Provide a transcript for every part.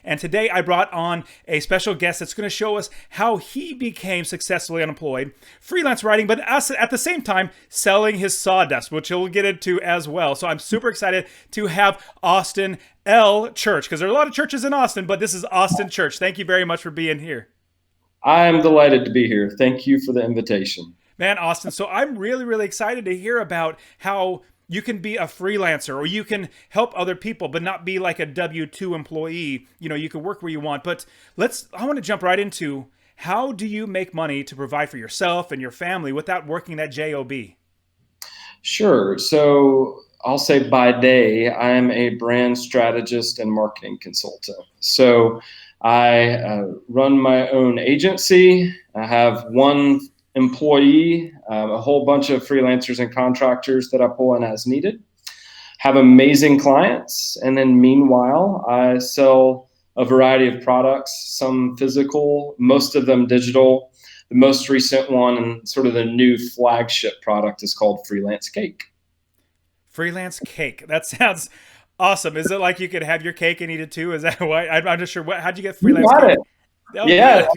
And today I brought on a special guest that's going to show us how he became successfully unemployed, freelance writing, but us at the same time selling his sawdust, which he'll get into as well. So I'm super excited to have Austin L. Church, because there are a lot of churches in Austin, but this is Austin Church. Thank you very much for being here. I am delighted to be here. Thank you for the invitation. Man, Austin, so I'm really, really excited to hear about how you can be a freelancer or you can help other people, but not be like a W-2 employee. You can work where you want. But I want to jump right into, how do you make money to provide for yourself and your family without working that job? Sure. So I'll say by day, I'm a brand strategist and marketing consultant. So I run my own agency. I have one employee, a whole bunch of freelancers and contractors that I pull in as needed, have amazing clients. And then meanwhile, I sell a variety of products, some physical, most of them digital. The most recent one and sort of the new flagship product is called Freelance Cake. Freelance cake. That sounds awesome. Is it like you could have your cake and eat it too? Is that why? I'm just sure. How'd you get You freelance got cake? it. Oh, Yeah, good.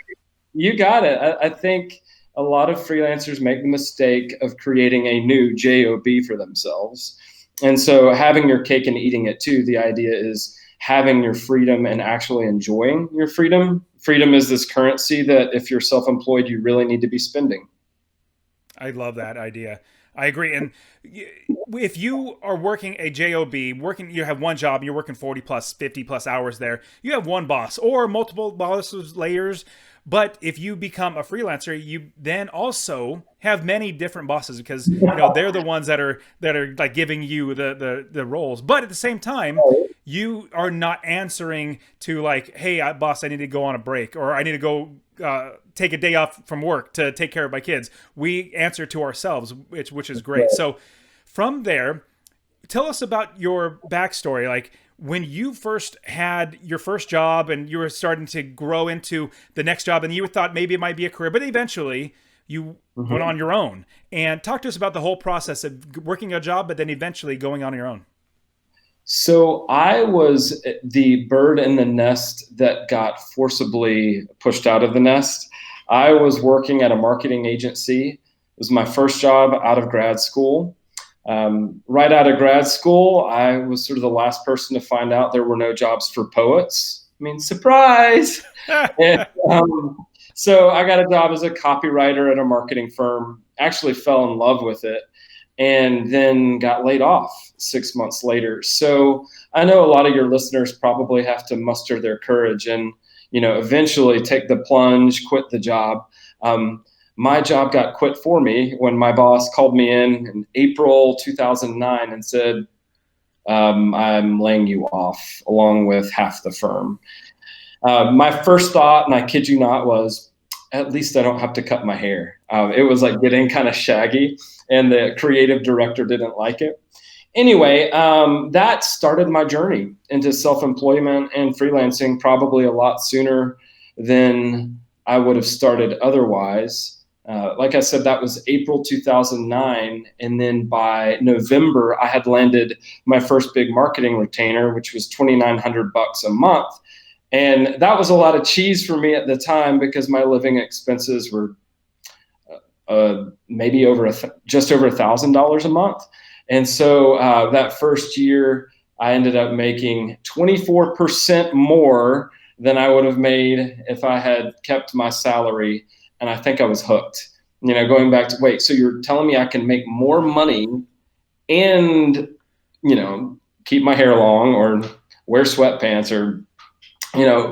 you got it. I think a lot of freelancers make the mistake of creating a new job for themselves. And so having your cake and eating it too, the idea is having your freedom and actually enjoying your freedom. Freedom is this currency that if you're self-employed, you really need to be spending. I love that idea. I agree. And if you are working a job, you have one job, and you're working 40 plus, 50 plus hours there, you have one boss or multiple bosses, layers. But if you become a freelancer, you then also have many different bosses, because they're the ones that are like giving you the roles. But at the same time, you are not answering to like, hey, boss, I need to go on a break, or I need to go take a day off from work to take care of my kids. We answer to ourselves, which is great. So from there, tell us about your backstory. Like, when you first had your first job and you were starting to grow into the next job, and you thought maybe it might be a career, but eventually you went Mhm. on your own. And talk to us about the whole process of working a job, but then eventually going on your own. So I was the bird in the nest that got forcibly pushed out of the nest. I was working at a marketing agency. It was my first job out of grad school. Right out of grad school, I was sort of the last person to find out there were no jobs for poets. I mean, surprise! And, so I got a job as a copywriter at a marketing firm. Actually, fell in love with it, and then got laid off 6 months later. So I know a lot of your listeners probably have to muster their courage and eventually take the plunge, quit the job. My job got quit for me when my boss called me in April 2009 and said, I'm laying you off along with half the firm. My first thought, and I kid you not, was at least I don't have to cut my hair. It was like getting kind of shaggy, and the creative director didn't like it. Anyway, that started my journey into self-employment and freelancing probably a lot sooner than I would have started otherwise. Like I said, that was April 2009. And then by November, I had landed my first big marketing retainer, which was $2,900 a month. And that was a lot of cheese for me at the time because my living expenses were maybe just over $1,000 a month. And so that first year, I ended up making 24% more than I would have made if I had kept my salary. And I think I was hooked. Going back to, wait, so you're telling me I can make more money and, keep my hair long or wear sweatpants or,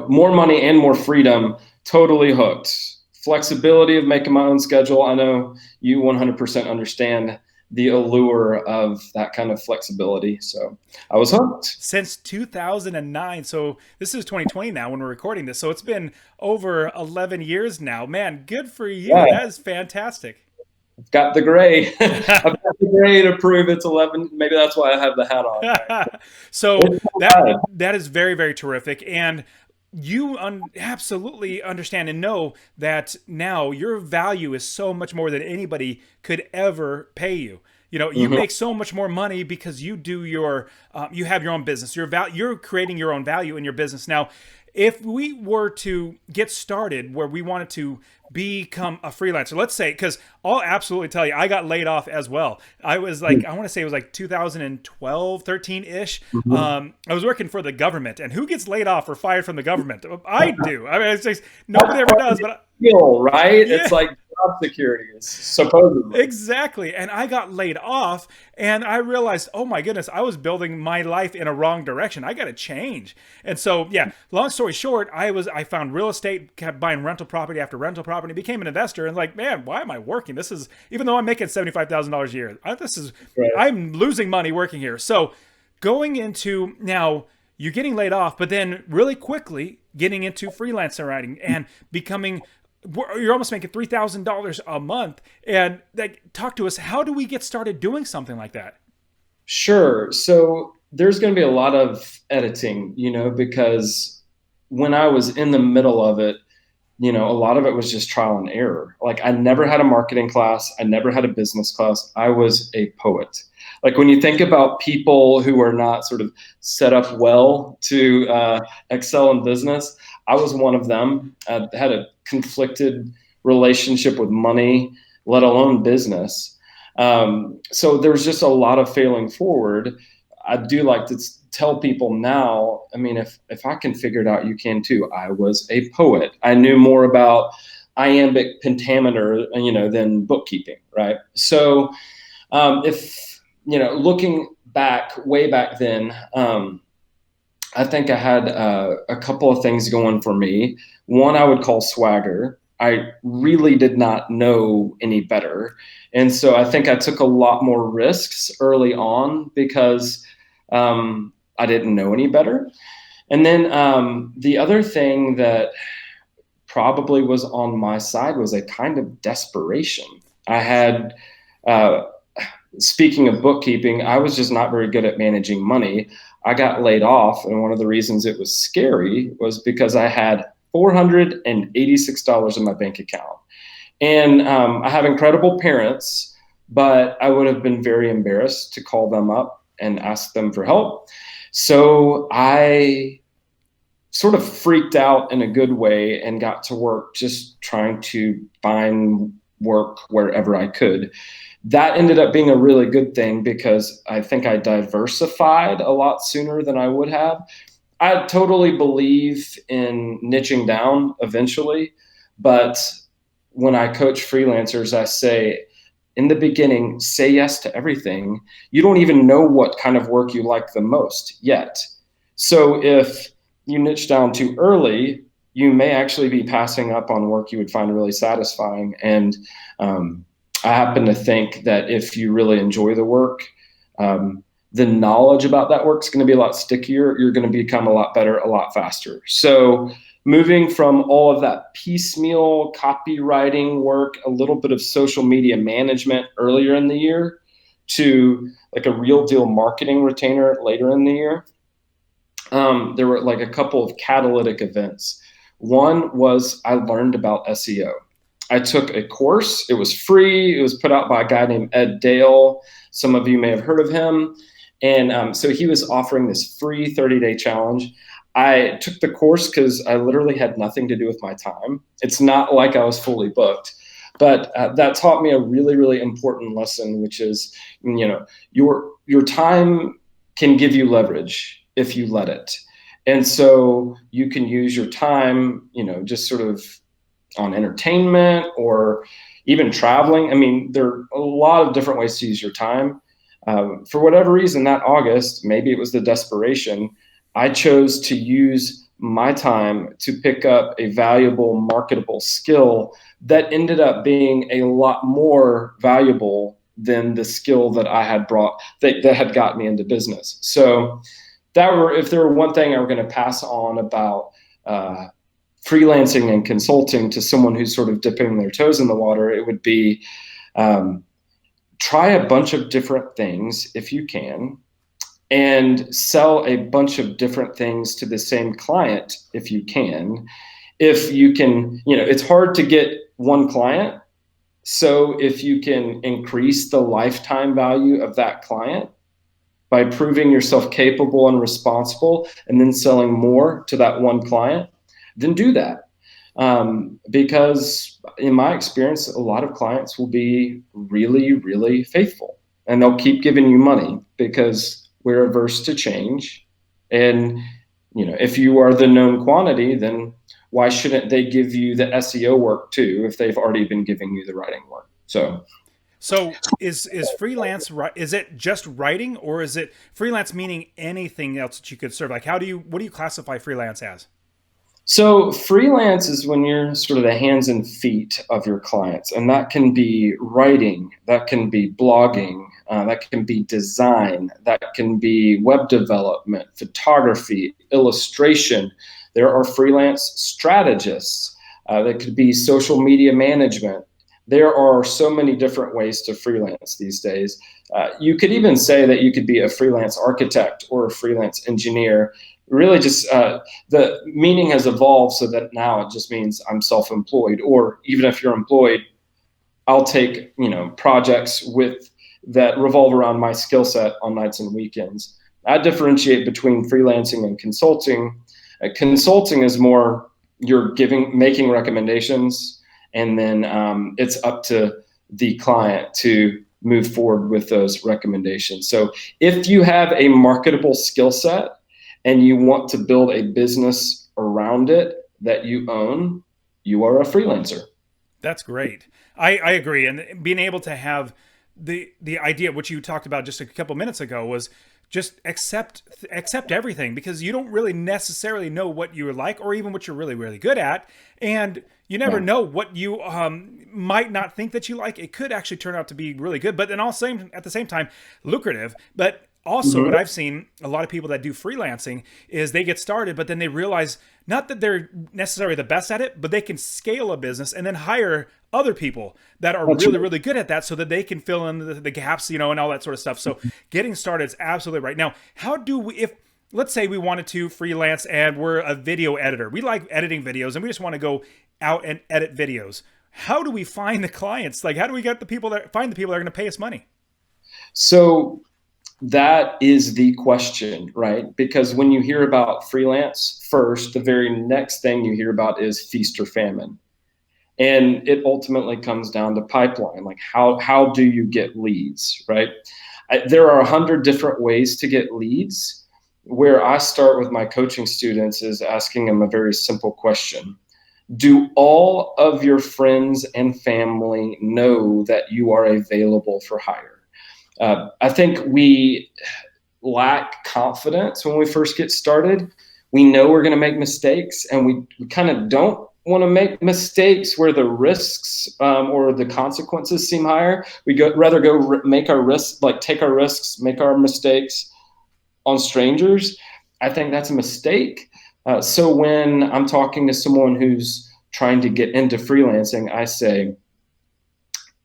more money and more freedom, totally hooked. Flexibility of making my own schedule. I know you 100% understand the allure of that kind of flexibility. So I was hooked. Since 2009. So this is 2020 now when we're recording this. So it's been over 11 years now. Man, good for you. Yeah, That is fantastic. I've got the gray. I've got the gray to prove it's 11. Maybe that's why I have the hat on. So It's so that bad. that is very, very terrific. And you absolutely understand and know that now your value is so much more than anybody could ever pay you. You Mhm. make so much more money because you do you have your own business. You're creating your own value in your business. Now, if we were to get started where we wanted to become a freelancer, let's say, because I'll absolutely tell you, I got laid off as well. I was like, I want to say it was like 2012, 13 ish. Mhm. I was working for the government, and who gets laid off or fired from the government? I do. I mean, it's just That's nobody ever part of does, the but deal, right? yeah. It's like job security, supposedly. Exactly. And I got laid off and I realized, oh my goodness, I was building my life in a wrong direction. I got to change. And so, yeah, long story short, I found real estate, kept buying rental property after rental property, became an investor and like, man, why am I working? This is, even though I'm making $75,000 a year, Right. I'm losing money working here. So going into now, you're getting laid off, but then really quickly getting into freelancer writing and becoming, you're almost making $3,000 a month. And like, talk to us. How do we get started doing something like that? Sure. So there's going to be a lot of editing, because when I was in the middle of it, a lot of it was just trial and error. Like I never had a marketing class, I never had a business class. I was a poet. Like when you think about people who are not sort of set up well to excel in business, I was one of them. I had a conflicted relationship with money, let alone business. So there's just a lot of failing forward. I do like to tell people now, I mean, if I can figure it out, you can too. I was a poet. I knew more about iambic pentameter, than bookkeeping, right? So if, looking back, way back then, I think I had a couple of things going for me. One I would call swagger. I really did not know any better. And so I think I took a lot more risks early on because I didn't know any better. And then the other thing that probably was on my side was a kind of desperation. I had, uh, speaking of bookkeeping, I was just not very good at managing money. I got laid off, and one of the reasons it was scary was because I had $486 in my bank account. And I have incredible parents, but I would have been very embarrassed to call them up and ask them for help. So I sort of freaked out in a good way and got to work just trying to find work wherever I could. That ended up being a really good thing because I think I diversified a lot sooner than I would have. I totally believe in niching down eventually, but when I coach freelancers, I say in the beginning, say yes to everything. You don't even know what kind of work you like the most yet. So if you niche down too early, you may actually be passing up on work you would find really satisfying. And I happen to think that if you really enjoy the work, the knowledge about that work is going to be a lot stickier. You're going to become a lot better, a lot faster. So moving from all of that piecemeal copywriting work, a little bit of social media management earlier in the year to like a real deal marketing retainer later in the year, there were like a couple of catalytic events. One was I learned about SEO. I took a course. It was free. It was put out by a guy named Ed Dale. Some of you may have heard of him. And so he was offering this free 30-day challenge. I took the course because I literally had nothing to do with my time. It's not like I was fully booked, but that taught me a really, really important lesson, which is, your time can give you leverage if you let it. And so you can use your time, just sort of on entertainment or even traveling. I mean, there are a lot of different ways to use your time. For whatever reason, that August, maybe it was the desperation, I chose to use my time to pick up a valuable, marketable skill that ended up being a lot more valuable than the skill that I had brought that had got me into business. So if there were one thing I were going to pass on about freelancing and consulting to someone who's sort of dipping their toes in the water, it would be try a bunch of different things if you can, and sell a bunch of different things to the same client if you can. If you can, it's hard to get one client. So if you can increase the lifetime value of that client, by proving yourself capable and responsible and then selling more to that one client, then do that. Because in my experience, a lot of clients will be really, really faithful and they'll keep giving you money because we're averse to change. And, if you are the known quantity, then why shouldn't they give you the SEO work too if they've already been giving you the writing work? So is freelance, is it just writing, or is it freelance meaning anything else that you could serve? Like, what do you classify freelance as? So freelance is when you're sort of the hands and feet of your clients, and that can be writing, that can be blogging, that can be design, that can be web development, photography, illustration. There are freelance strategists. That could be social media management. There are so many different ways to freelance these days. You could even say that you could be a freelance architect or a freelance engineer. Really, just the meaning has evolved so that now it just means I'm self-employed, or even if you're employed, I'll take projects that revolve around my skill set on nights and weekends. I differentiate between freelancing and consulting. Consulting is more you're making recommendations, and then it's up to the client to move forward with those recommendations. So if you have a marketable skill set and you want to build a business around it that you own, you are a freelancer. That's great. I agree. And being able to have the idea, which you talked about just a couple minutes ago, was just accept everything, because you don't really necessarily know what you like or even what you're really, really good at. And you never know what you might not think that you like. It could actually turn out to be really good, but then also at the same time, lucrative. But also, what I've seen a lot of people that do freelancing is they get started, but then they realize not that they're necessarily the best at it, but they can scale a business and then hire other people that are really, really good at that so that they can fill in the gaps, and all that sort of stuff. So getting started is absolutely right. Now, how do we, if let's say we wanted to freelance and we're a video editor, we like editing videos and we just want to go out and edit videos. How do we find the clients? Like, how do we get find the people that are going to pay us money? So that is the question, right? Because when you hear about freelance first, the very next thing you hear about is feast or famine. And it ultimately comes down to pipeline. Like how do you get leads, right? There are 100 different ways to get leads. Where I start with my coaching students is asking them a very simple question. Do all of your friends and family know that you are available for hire? I think we lack confidence when we first get started. We know we're going to make mistakes, and we kind of don't want to make mistakes where the risks or the consequences seem higher. We rather make our risks, like take our risks, make our mistakes on strangers. I think that's a mistake. So when I'm talking to someone who's trying to get into freelancing, I say,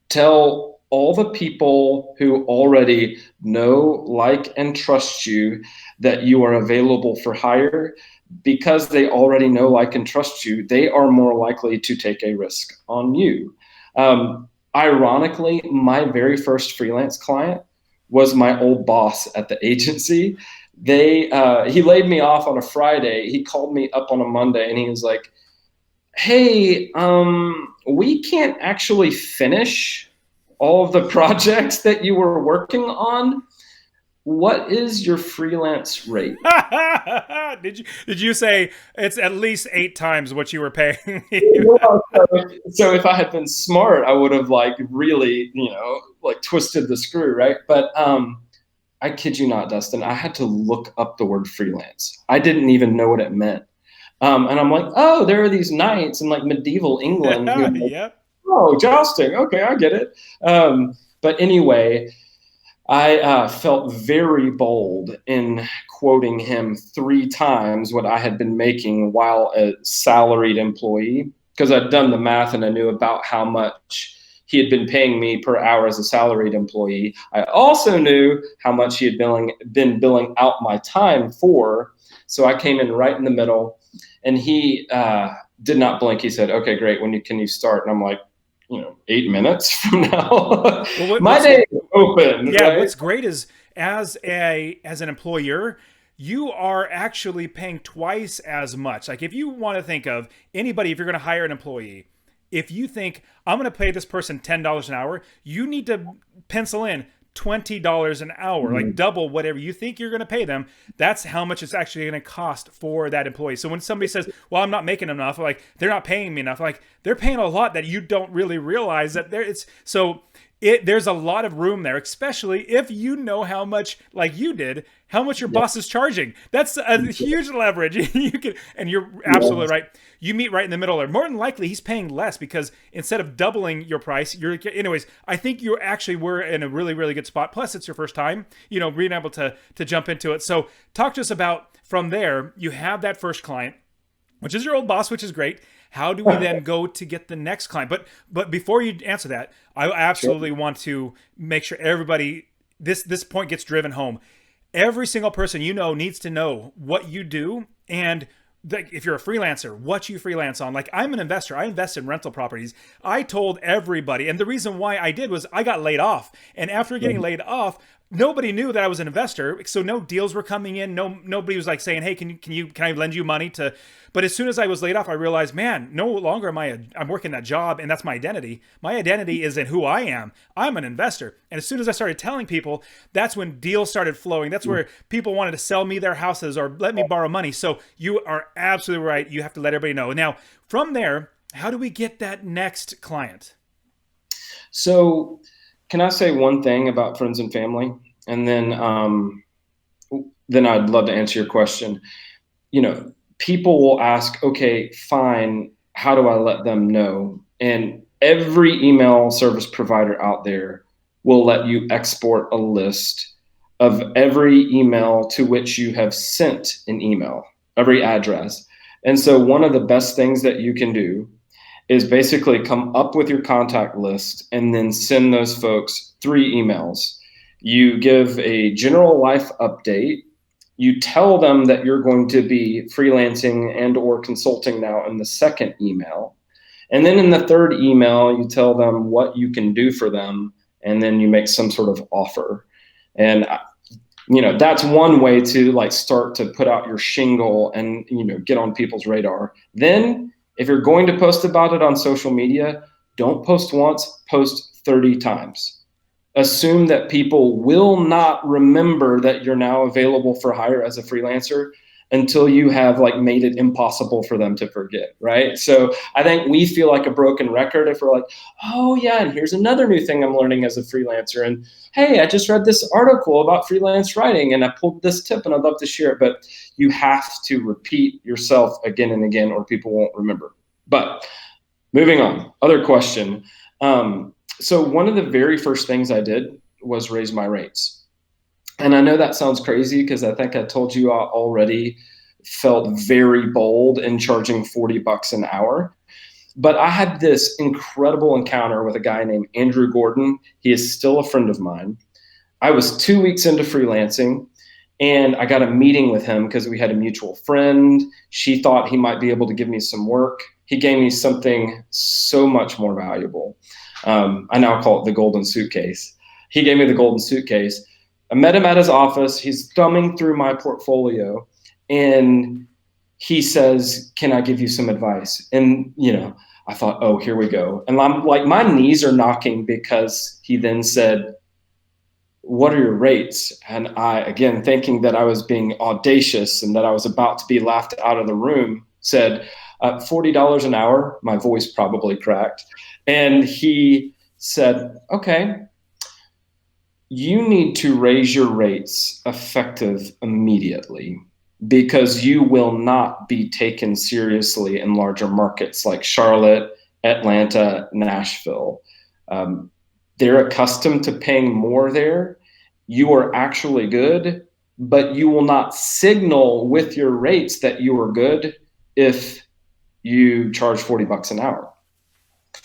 tell all the people who already know, like, and trust you that you are available for hire. Because they already know, like, and trust you, they are more likely to take a risk on you. Ironically, my very first freelance client was my old boss at the agency. He laid me off on a Friday. He called me up on a Monday and he was like, hey, we can't actually finish all of the projects that you were working on. What is your freelance rate? Did you say it's at least 8 times what you were paying? So if I had been smart, I would have really, twisted the screw, right? But I kid you not, Dustin, I had to look up the word freelance. I didn't even know what it meant. And I'm like, oh, there are these knights in medieval England. Yeah. Oh, jousting. Okay, I get it. But anyway, I felt very bold in quoting him 3 times what I had been making while a salaried employee, because I'd done the math and I knew about how much he had been paying me per hour as a salaried employee. I also knew how much he had been billing out my time for. So I came in right in the middle, and he did not blink. He said, okay, great. When can you start? And I'm like, 8 minutes from now. My day is open. Yeah, right? what's great is as an employer, you are actually paying twice as much. Like if you want to think of anybody, if you're going to hire an employee, if you think I'm going to pay this person $10 an hour, you need to pencil in $20 an hour, like double whatever you think you're going to pay them. That's how much it's actually going to cost for that employee. So when somebody says, well, I'm not making enough, like they're not paying me enough, like they're paying a lot that you don't really realize that there it's so there's a lot of room there, especially if you know how much, like you did, how much your boss is charging. That's a huge leverage. You can, and you're absolutely right. You meet right in the middle, or more than likely, he's paying less because instead of doubling your price, anyways. I think you actually were in a really, really good spot. Plus, it's your first time, being able to jump into it. So, talk to us about from there. You have that first client, which is your old boss, which is great. How do we then go to get the next client? But before you answer that, I absolutely want to make sure everybody this point gets driven home. Every single person needs to know what you do, and if you're a freelancer, what you freelance on. Like I'm an investor. I invest in rental properties. I told everybody, and the reason why I did was I got laid off. And after getting laid off, nobody knew that I was an investor. So no deals were coming in. Nobody was like saying, hey, can I lend you money to, but as soon as I was laid off, I realized, man, no longer I'm working that job, and that's my identity. My identity is in who I am. I'm an investor. And as soon as I started telling people, that's when deals started flowing. That's where people wanted to sell me their houses or let me borrow money. So you are absolutely right. You have to let everybody know. Now, from there, how do we get that next client? So can I say one thing about friends and family? And then I'd love to answer your question. People will ask, okay, fine, how do I let them know? And every email service provider out there will let you export a list of every email to which you have sent an email, every address. And so one of the best things that you can do is basically come up with your contact list and then send those folks 3 emails. You give a general life update. You tell them that you're going to be freelancing and or consulting now in the second email. And then in the third email, you tell them what you can do for them. And then you make some sort of offer. And, that's one way to start to put out your shingle and, get on people's radar. Then if you're going to post about it on social media, don't post once, post 30 times. Assume that people will not remember that you're now available for hire as a freelancer until you have made it impossible for them to forget, right? So I think we feel like a broken record if we're like, oh yeah, and here's another new thing I'm learning as a freelancer. And hey, I just read this article about freelance writing and I pulled this tip and I'd love to share it. But you have to repeat yourself again and again or people won't remember. But moving on, other question. So one of the very first things I did was raise my rates. And I know that sounds crazy because I think I told you I already felt very bold in charging $40 an hour. But I had this incredible encounter with a guy named Andrew Gordon. He is still a friend of mine. I was 2 weeks into freelancing and I got a meeting with him because we had a mutual friend. She thought he might be able to give me some work. He gave me something so much more valuable. I now call it the golden suitcase. He gave me the golden suitcase. I met him at his office. He's thumbing through my portfolio and he says, can I give you some advice? And, I thought, oh, here we go. And I'm like, my knees are knocking because he then said, what are your rates? And I, again, thinking that I was being audacious and that I was about to be laughed out of the room, said, $40 an hour. My voice probably cracked. And he said, okay, you need to raise your rates effective immediately because you will not be taken seriously in larger markets like Charlotte, Atlanta, Nashville. They're accustomed to paying more there. You are actually good, but you will not signal with your rates that you are good if you charge $40 an hour.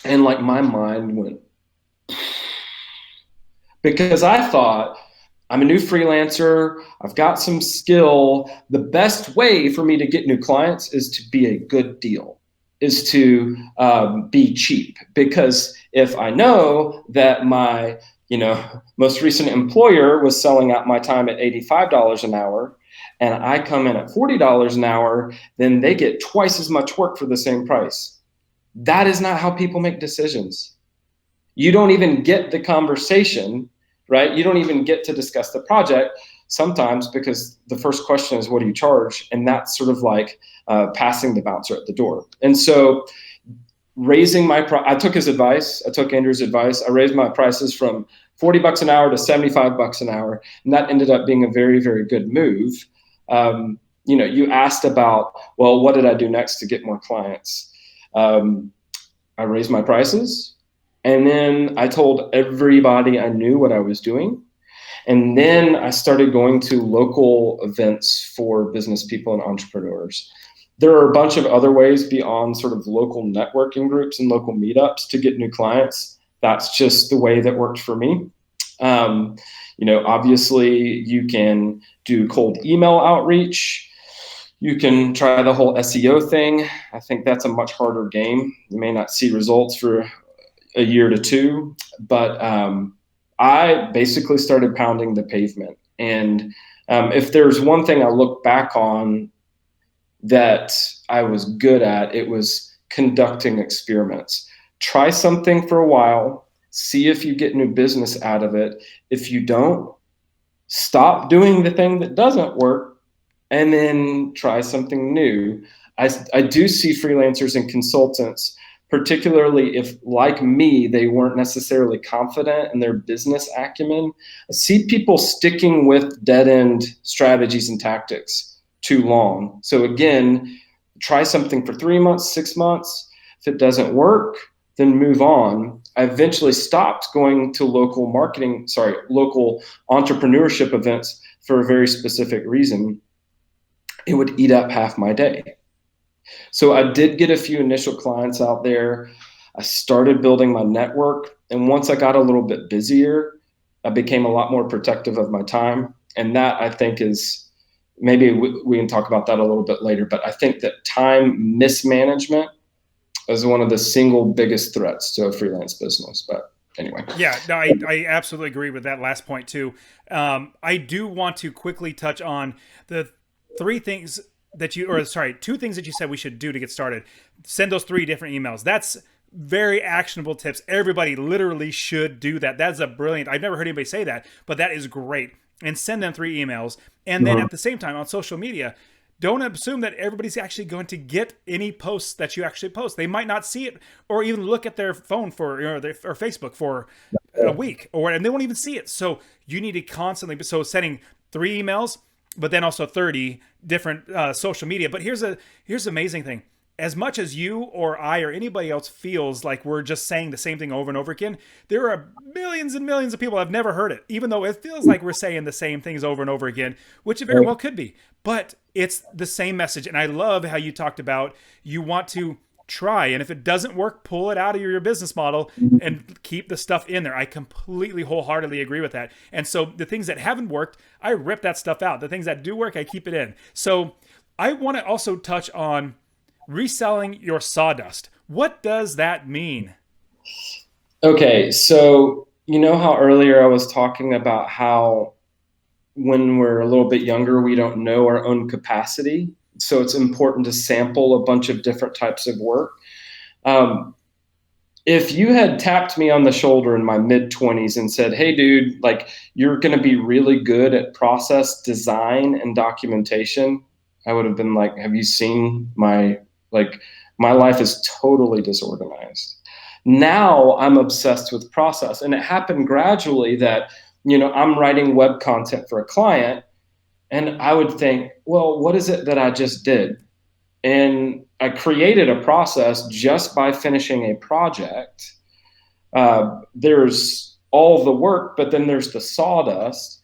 And my mind went, because I thought I'm a new freelancer. I've got some skill. The best way for me to get new clients is to be a good deal, is to be cheap. Because if I know that my most recent employer was selling out my time at $85 an hour, and I come in at $40 an hour, then they get twice as much work for the same price. That is not how people make decisions. You don't even get the conversation, right? You don't even get to discuss the project sometimes, because the first question is, what do you charge? And that's sort of like passing the bouncer at the door. And so I took his advice. I took Andrew's advice. I raised my prices from $40 an hour to $75 an hour. And that ended up being a very, very good move. You asked about, well, what did I do next to get more clients? I raised my prices. And then I told everybody I knew what I was doing. And then I started going to local events for business people and entrepreneurs. There are a bunch of other ways beyond sort of local networking groups and local meetups to get new clients. That's just the way that worked for me. Obviously you can do cold email outreach. You can try the whole SEO thing. I think that's a much harder game. You may not see results for a year to two, but I basically started pounding the pavement. And if there's one thing I look back on that I was good at, it was conducting experiments. Try something for a while, see if you get new business out of it. If you don't, stop doing the thing that doesn't work and then try something new. I do see freelancers and consultants, particularly if, like me, they weren't necessarily confident in their business acumen. I see people sticking with dead-end strategies and tactics too long. So again, try something for 3 months, 6 months. If it doesn't work, then move on. I eventually stopped going to local entrepreneurship events for a very specific reason. It would eat up half my day. So I did get a few initial clients out there. I started building my network. And once I got a little bit busier, I became a lot more protective of my time. And that, I think, is, maybe we can talk about that a little bit later, but I think that time mismanagement is one of the single biggest threats to a freelance business. But anyway. Yeah, no, I absolutely agree with that last point too. I do want to quickly touch on the two things that you said we should do to get started. Send those 3 different emails. That's very actionable tips. Everybody literally should do that. That's a brilliant, I've never heard anybody say that, but that is great. And send them 3 emails. And then at the same time on social media, don't assume that everybody's actually going to get any posts that you actually post. They might not see it or even look at their phone or Facebook for a week, and they won't even see it. So you need to constantly, sending 3 emails, but then also 30 different social media. But here's the amazing thing. As much as you or I or anybody else feels like we're just saying the same thing over and over again, there are millions and millions of people that have never heard it, even though it feels like we're saying the same things over and over again, which it very well could be. But it's the same message. And I love how you talked about you want to try. And if it doesn't work, pull it out of your business model and keep the stuff in there. I completely wholeheartedly agree with that. And so the things that haven't worked, I rip that stuff out. The things that do work, I keep it in. So I want to also touch on reselling your sawdust. What does that mean? Okay, so you know how earlier I was talking about how when we're a little bit younger, we don't know our own capacity. So it's important to sample a bunch of different types of work. If you had tapped me on the shoulder in my mid-20s and said, hey, dude, like, you're going to be really good at process design and documentation, I would have been like, have you seen my life is totally disorganized. Now I'm obsessed with process. And it happened gradually that, I'm writing web content for a client and I would think, well, what is it that I just did? And I created a process just by finishing a project. There's all the work, but then there's the sawdust.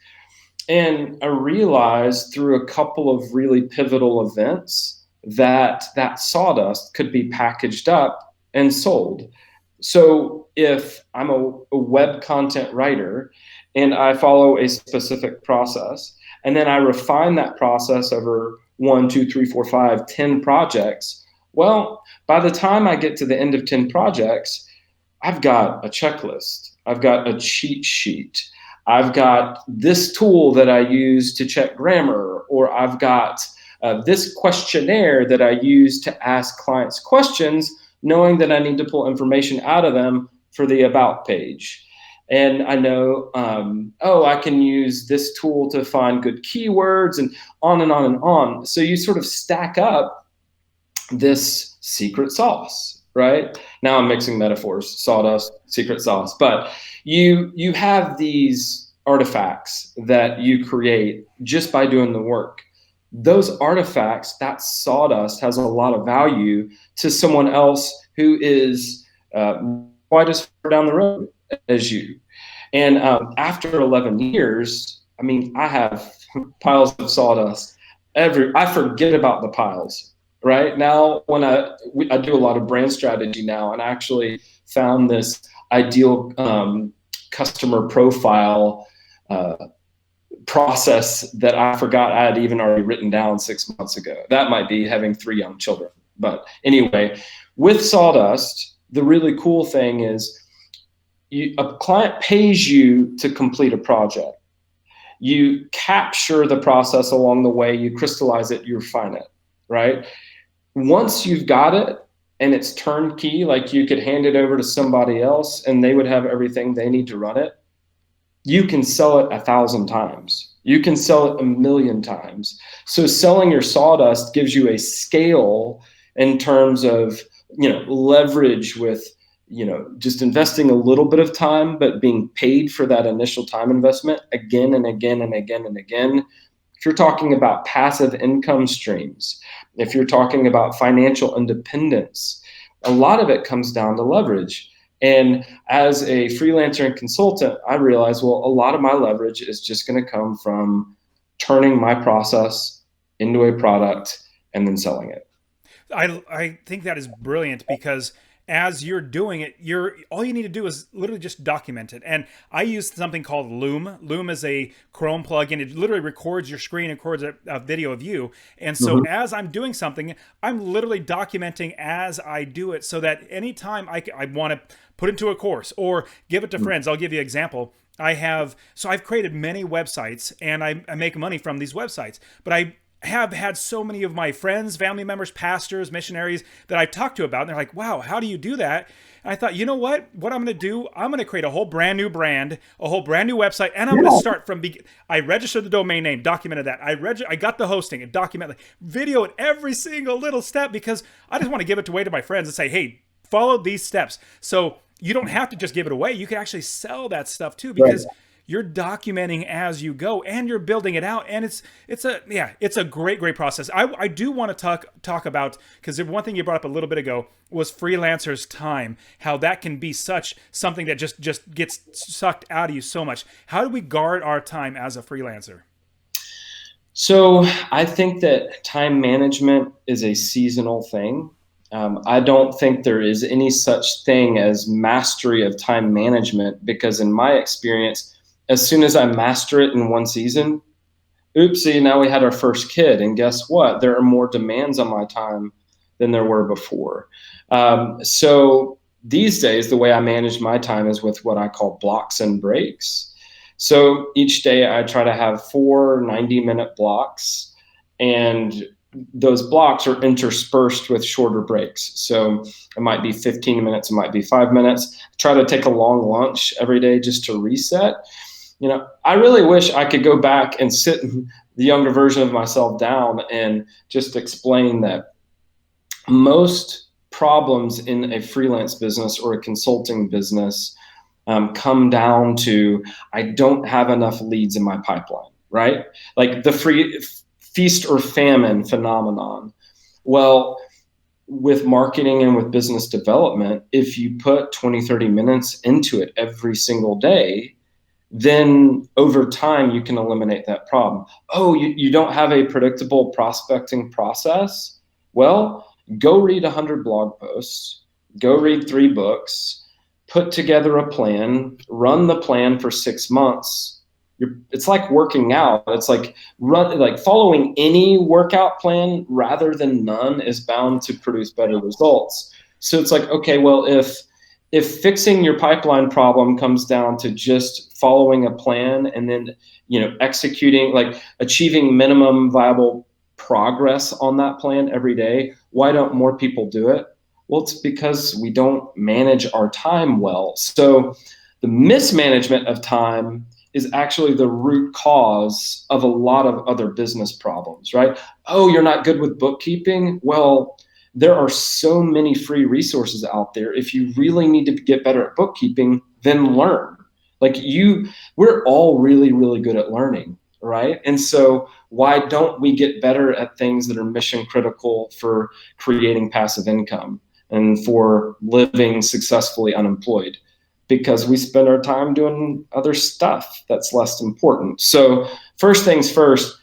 And I realized through a couple of really pivotal events that sawdust could be packaged up and sold. So if I'm a web content writer and I follow a specific process, and then I refine that process over 1, 2, 3, 4, 5, 10 projects, well, by the time I get to the end of 10 projects, I've got a checklist. I've got a cheat sheet. I've got this tool that I use to check grammar, or I've got this questionnaire that I use to ask clients questions, knowing that I need to pull information out of them for the about page. And I know, I can use this tool to find good keywords, and on and on and on. So you sort of stack up this secret sauce, right? Now I'm mixing metaphors, sawdust, secret sauce, but you have these artifacts that you create just by doing the work. Those artifacts, that sawdust, has a lot of value to someone else who is quite as far down the road as you. And after 11 years, I mean, I have piles of sawdust. I forget about the piles. Right now, when I do a lot of brand strategy now, and I actually found this ideal customer profile process that I forgot I had even already written down 6 months ago. That might be having 3 young children. But anyway, with sawdust, the really cool thing is a client pays you to complete a project. You capture the process along the way, you crystallize it, you refine it, right? Once you've got it and it's turnkey, like you could hand it over to somebody else and they would have everything they need to run it, you can sell it 1,000 times. You can sell it 1,000,000 times. So selling your sawdust gives you a scale in terms of, leverage with, just investing a little bit of time, but being paid for that initial time investment again and again and again and again. If you're talking about passive income streams, if you're talking about financial independence, a lot of it comes down to leverage. And as a freelancer and consultant, I realized, well, a lot of my leverage is just going to come from turning my process into a product and then selling it. I think that is brilliant because as you're doing it, all you need to do is literally just document it. And I use something called Loom. Loom is a Chrome plugin. It literally records your screen, records a video of you. And so as I'm doing something, I'm literally documenting as I do it, so that anytime I want to put into a course or give it to friends. I'll give you an example. I've created many websites and I make money from these websites, but I have had so many of my friends, family members, pastors, missionaries that I've talked to about, and they're like, wow, how do you do that? And I thought, you know what I'm going to do? I'm going to create a whole brand new brand, a whole brand new website, and I'm going to start from I registered the domain name, documented that. I got the hosting and documented, video it every single little step, because I just want to give it away to my friends and say, hey, follow these steps. So you don't have to just give it away. You can actually sell that stuff too, because you're documenting as you go and you're building it out. And it's a great process. I do want to talk about, because one thing you brought up a little bit ago was freelancers' time, how that can be something that just gets sucked out of you so much. How do we guard our time as a freelancer? So I think that time management is a seasonal thing. I don't think there is any such thing as mastery of time management, because in my experience, as soon as I master it in one season, oopsie, now we had our first kid. And guess what? There are more demands on my time than there were before. So these days, the way I manage my time is with what I call blocks and breaks. So each day I try to have 4 90-minute blocks, and those blocks are interspersed with shorter breaks. So it might be 15 minutes, it might be 5 minutes. I try to take a long lunch every day just to reset. I really wish I could go back and sit the younger version of myself down and just explain that most problems in a freelance business or a consulting business come down to, I don't have enough leads in my pipeline, right? Like the feast or famine phenomenon. Well, with marketing and with business development, if you put 20, 30 minutes into it every single day, then over time you can eliminate that problem. Oh, you don't have a predictable prospecting process? Well, go read 100 blog posts, go read 3 books, put together a plan, run the plan for 6 months. It's like working out. It's like following any workout plan rather than none is bound to produce better results. So it's like, okay, well, if if fixing your pipeline problem comes down to just following a plan and then, executing, like achieving minimum viable progress on that plan every day, why don't more people do it? Well, it's because we don't manage our time well. So the mismanagement of time is actually the root cause of a lot of other business problems, right? Oh, you're not good with bookkeeping? Well, there are so many free resources out there. If you really need to get better at bookkeeping, then learn. We're all really, really good at learning, right? And so why don't we get better at things that are mission critical for creating passive income and for living successfully unemployed? Because we spend our time doing other stuff that's less important. So first things first,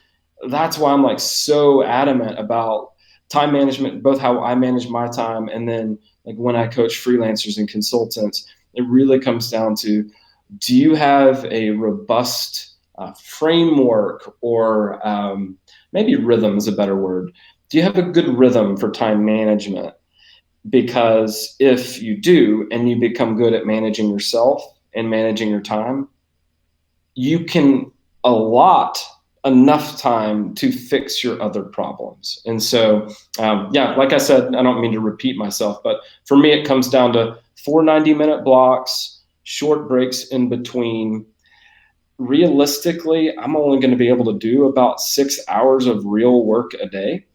that's why I'm like so adamant about time management, both how I manage my time and then like when I coach freelancers and consultants. It really comes down to, do you have a robust framework, or maybe rhythm is a better word? Do you have a good rhythm for time management? Because if you do and you become good at managing yourself and managing your time, you can allot enough time to fix your other problems. And so, yeah, like I said, I don't mean to repeat myself, but for me, it comes down to 4 90-minute blocks, short breaks in between. Realistically, I'm only going to be able to do about 6 hours of real work a day.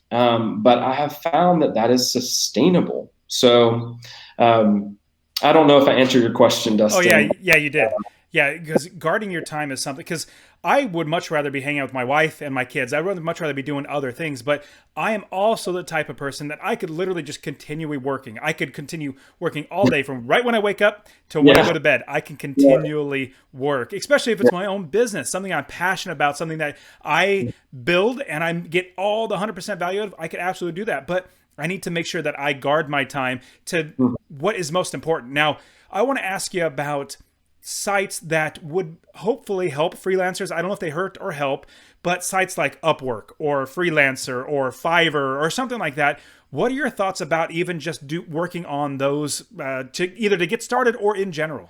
But I have found that that is sustainable. So I don't know if I answered your question, Oh yeah, Dustin. yeah, you did. Yeah, because guarding your time is something. Because I would much rather be hanging out with my wife and my kids. I'd much rather be doing other things. But I am also the type of person that I could literally just continually working. I could continue working all day from right when I wake up to when I Yeah. go to bed. I can Yeah. continually work, especially if it's my own business, something I'm passionate about, something that I build and I get all the 100% value out of. I could absolutely do that. But I need to make sure that I guard my time to what is most important. Now, I want to ask you about sites that would hopefully help freelancers. I don't know if they hurt or help, but sites like Upwork or Freelancer or Fiverr or something like that. What are your thoughts about even just working on those to either to get started or in general?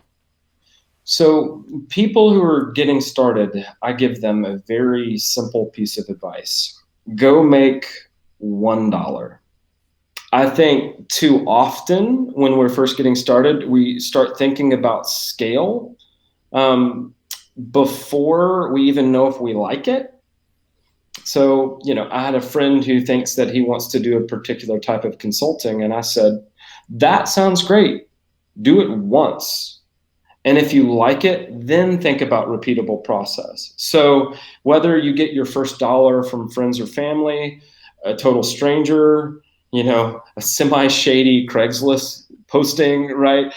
So, people who are getting started, I give them a very simple piece of advice: go make $1. I think too often when we're first getting started, we start thinking about scale um, before we even know if we like it. So, I had a friend who thinks that he wants to do a particular type of consulting, and I said, that sounds great. Do it once. And if you like it, then think about repeatable process. So whether you get your first dollar from friends or family, a total stranger, a semi-shady Craigslist posting, right?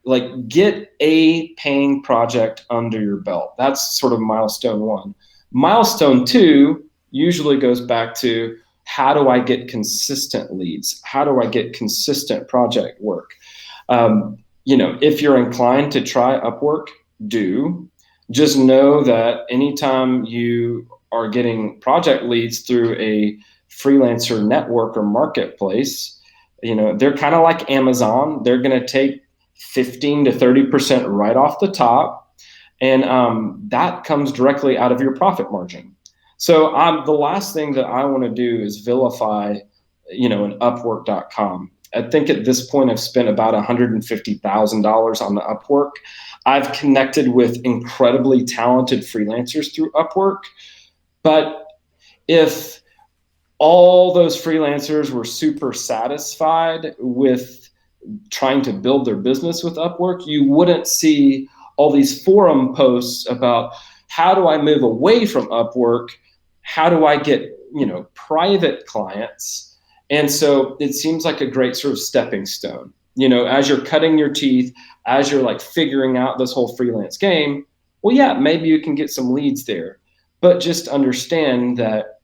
Like, get a paying project under your belt. That's sort of milestone one. Milestone two usually goes back to, how do I get consistent leads? How do I get consistent project work? If you're inclined to try Upwork, do. Just know that anytime you are getting project leads through a freelancer network or marketplace, they're kind of like Amazon. They're going to take 15 to 30% right off the top. And that comes directly out of your profit margin. So the last thing that I want to do is vilify, an Upwork.com. I think at this point I've spent about $150,000 on the Upwork. I've connected with incredibly talented freelancers through Upwork. But if all those freelancers were super satisfied with trying to build their business with Upwork, you wouldn't see all these forum posts about, how do I move away from Upwork? How do I get, private clients? And so it seems like a great sort of stepping stone. As you're cutting your teeth, as you're like figuring out this whole freelance game, well, yeah, maybe you can get some leads there. But just understand that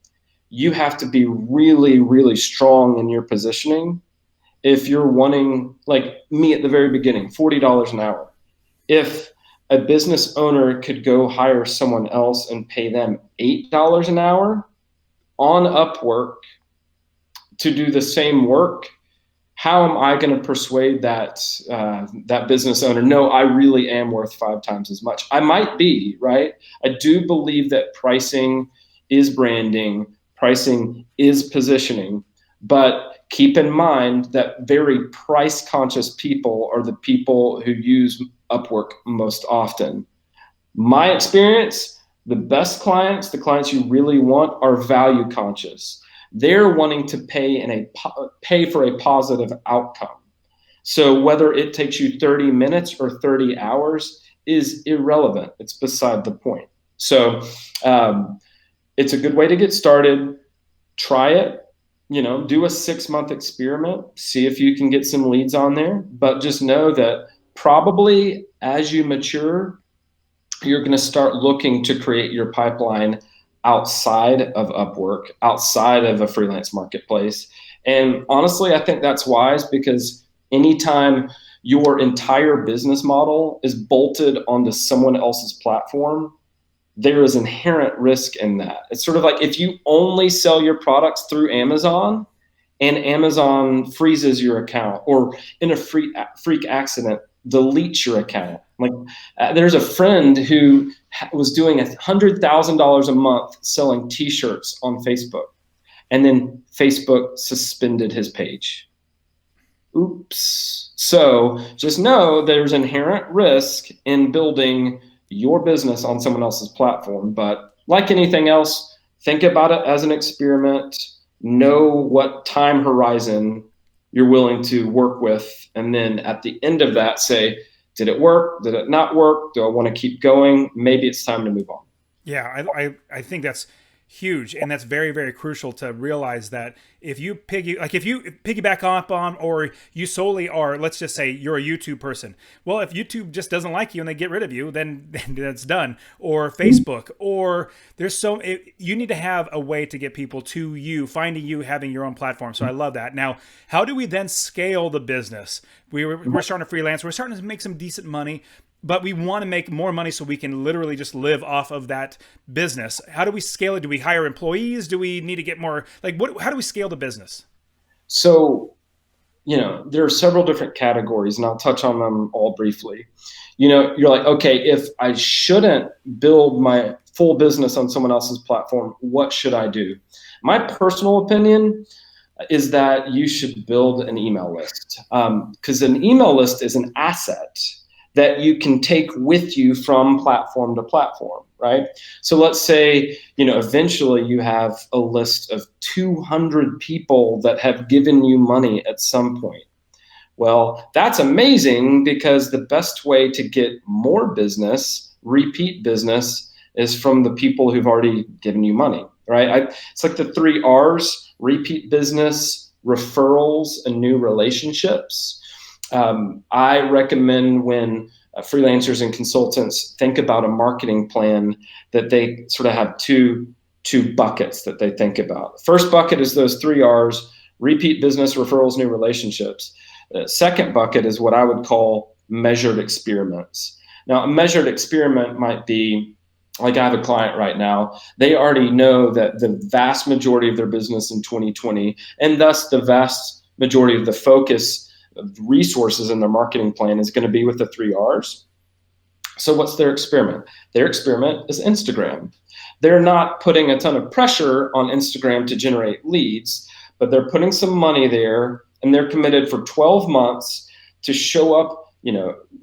you have to be really, really strong in your positioning. If you're wanting, like me at the very beginning, $40 an hour, if a business owner could go hire someone else and pay them $8 an hour on Upwork to do the same work, how am I going to persuade that business owner? No, I really am worth 5 times as much. I might be, right? I do believe that pricing is branding, pricing is positioning, but keep in mind that very price conscious people are the people who use Upwork most often. My experience, the best clients, the clients you really want, are value conscious. They're wanting to pay for a positive outcome. So whether it takes you 30 minutes or 30 hours is irrelevant. It's beside the point. So it's a good way to get started. Try it. Do a 6-month experiment. See if you can get some leads on there. But just know that probably as you mature, you're going to start looking to create your pipeline outside of Upwork, outside of a freelance marketplace. And honestly, I think that's wise, because anytime your entire business model is bolted onto someone else's platform, there is inherent risk in that. It's sort of like if you only sell your products through Amazon and Amazon freezes your account, or in a freak accident deletes your account. Like there's a friend who was doing $100,000 a month selling T-shirts on Facebook, and then Facebook suspended his page. Oops. So just know there's inherent risk in building your business on someone else's platform. But like anything else, think about it as an experiment. Know what time horizon you're willing to work with. And then at the end of that, say, did it work? Did it not work? Do I want to keep going? Maybe it's time to move on. Yeah, I think that's huge, and that's very, very crucial to realize that if you piggyback up on, or you solely are, let's just say you're a YouTube person. Well, if YouTube just doesn't like you and they get rid of you, then that's done. Or Facebook, or you need to have a way to get people to you, finding you, having your own platform. So I love that. Now, how do we then scale the business? We're starting to freelance. We're starting to make some decent money, but we want to make more money so we can literally just live off of that business. How do we scale it? Do we hire employees? Do we need to get more, how do we scale the business? So, there are several different categories, and I'll touch on them all briefly. You're like, okay, if I shouldn't build my full business on someone else's platform, what should I do? My personal opinion is that you should build an email list, because an email list is an asset that you can take with you from platform to platform, right? So let's say, eventually you have a list of 200 people that have given you money at some point. Well, that's amazing, because the best way to get more business, repeat business, is from the people who've already given you money, right? It's like the 3 R's: repeat business, referrals, and new relationships. I recommend when freelancers and consultants think about a marketing plan, that they sort of have two buckets that they think about. First bucket is those 3 R's: repeat business, referrals, new relationships. The second bucket is what I would call measured experiments. Now, a measured experiment might be, like I have a client right now, they already know that the vast majority of their business in 2020, and thus the vast majority of the focus resources in their marketing plan, is going to be with the 3 R's. So what's their experiment? Their experiment is Instagram. They're not putting a ton of pressure on Instagram to generate leads, but they're putting some money there, and they're committed for 12 months to show up,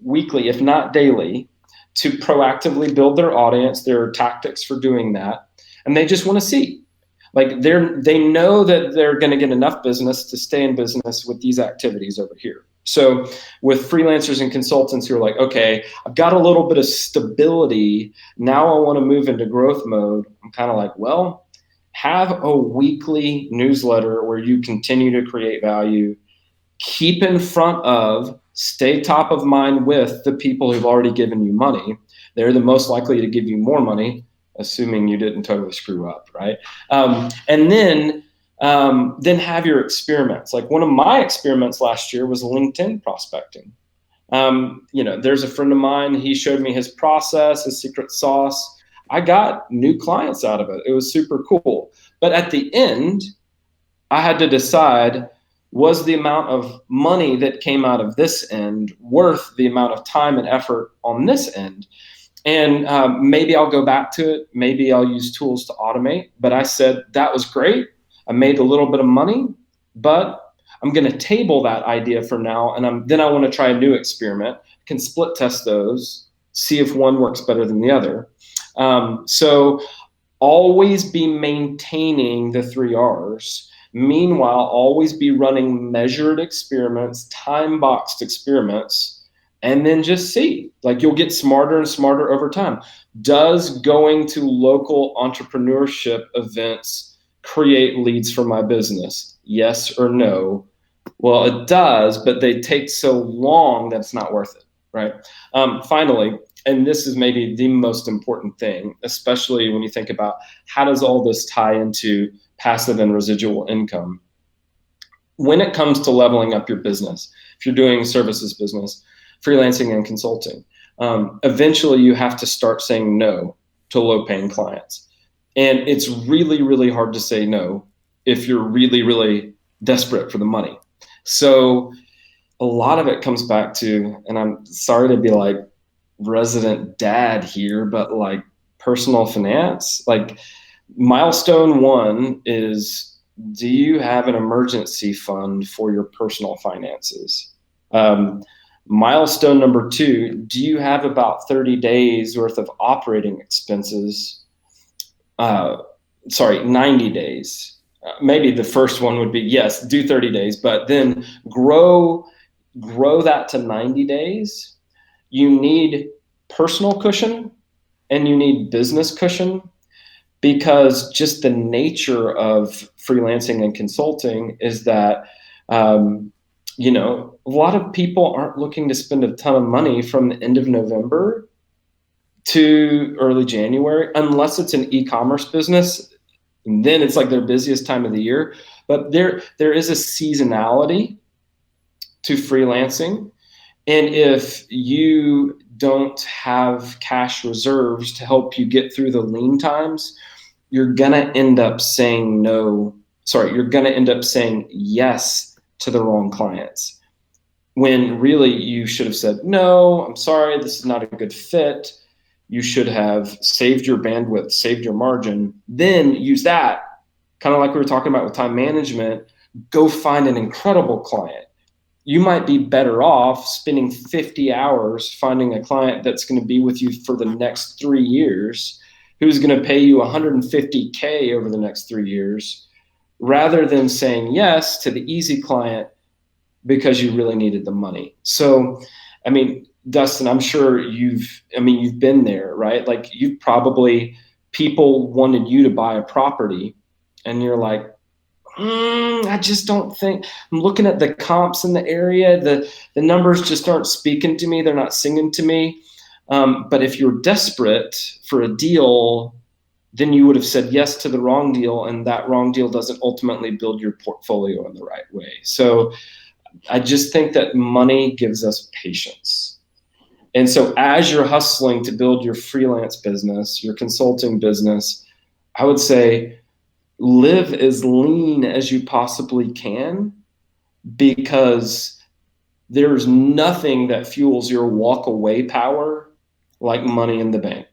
weekly, if not daily, to proactively build their audience. There are tactics for doing that, and they just want to see. Like they know that they're going to get enough business to stay in business with these activities over here. So with freelancers and consultants who are like, okay, I've got a little bit of stability, now I want to move into growth mode, I'm kind of like, well, have a weekly newsletter where you continue to create value, keep in front of, stay top of mind with the people who've already given you money. They're the most likely to give you more money, assuming you didn't totally screw up, right? And then have your experiments. Like one of my experiments last year was LinkedIn prospecting. There's a friend of mine, he showed me his process, his secret sauce. I got new clients out of it. It was super cool. But at the end, I had to decide, Was the amount of money that came out of this end worth the amount of time and effort on this end? And maybe I'll go back to it. Maybe I'll use tools to automate. But I said, that was great. I made a little bit of money, but I'm going to table that idea for now. And then I want to try a new experiment. I can split test those, see if one works better than the other. So always be maintaining the 3 R's. Meanwhile, always be running measured experiments, time boxed experiments, and then just see. Like, you'll get smarter and smarter over time. Does going to local entrepreneurship events create leads for my business? Yes or no? Well, it does, but they take so long that it's not worth it, right? Finally, and this is maybe the most important thing, especially when you think about how does all this tie into passive and residual income. When it comes to leveling up your business, if you're doing services business, freelancing and consulting, eventually you have to start saying no to low-paying clients. And it's really, really hard to say no if you're really, really desperate for the money. So a lot of it comes back to, and I'm sorry to be like resident dad here, but like personal finance. Like, milestone 1 is, do you have an emergency fund for your personal finances? Milestone number 2, do you have about 30 days worth of operating expenses? 90 days. Maybe the first one would be, yes, do 30 days, but then grow that to 90 days. You need personal cushion and you need business cushion, because just the nature of freelancing and consulting is that, a lot of people aren't looking to spend a ton of money from the end of November to early January, unless it's an e-commerce business. And then it's like their busiest time of the year. But there is a seasonality to freelancing. And if you don't have cash reserves to help you get through the lean times, you're going to end up saying yes to the wrong clients, when really you should have said, no, I'm sorry, this is not a good fit. You should have saved your bandwidth, saved your margin, then use that, kind of like we were talking about with time management. Go find an incredible client. You might be better off spending 50 hours finding a client that's going to be with you for the next 3 years, who's going to pay you $150K over the next 3 years, rather than saying yes to the easy client because you really needed the money. So, I mean, Dustin, I'm sure you've been there, right? Like, people wanted you to buy a property and you're like, I just don't think, I'm looking at the comps in the area. The numbers just aren't speaking to me. They're not singing to me. But if you're desperate for a deal, then you would have said yes to the wrong deal, and that wrong deal doesn't ultimately build your portfolio in the right way. So I just think that money gives us patience. And so as you're hustling to build your freelance business, your consulting business, I would say live as lean as you possibly can, because there's nothing that fuels your walk away power like money in the bank.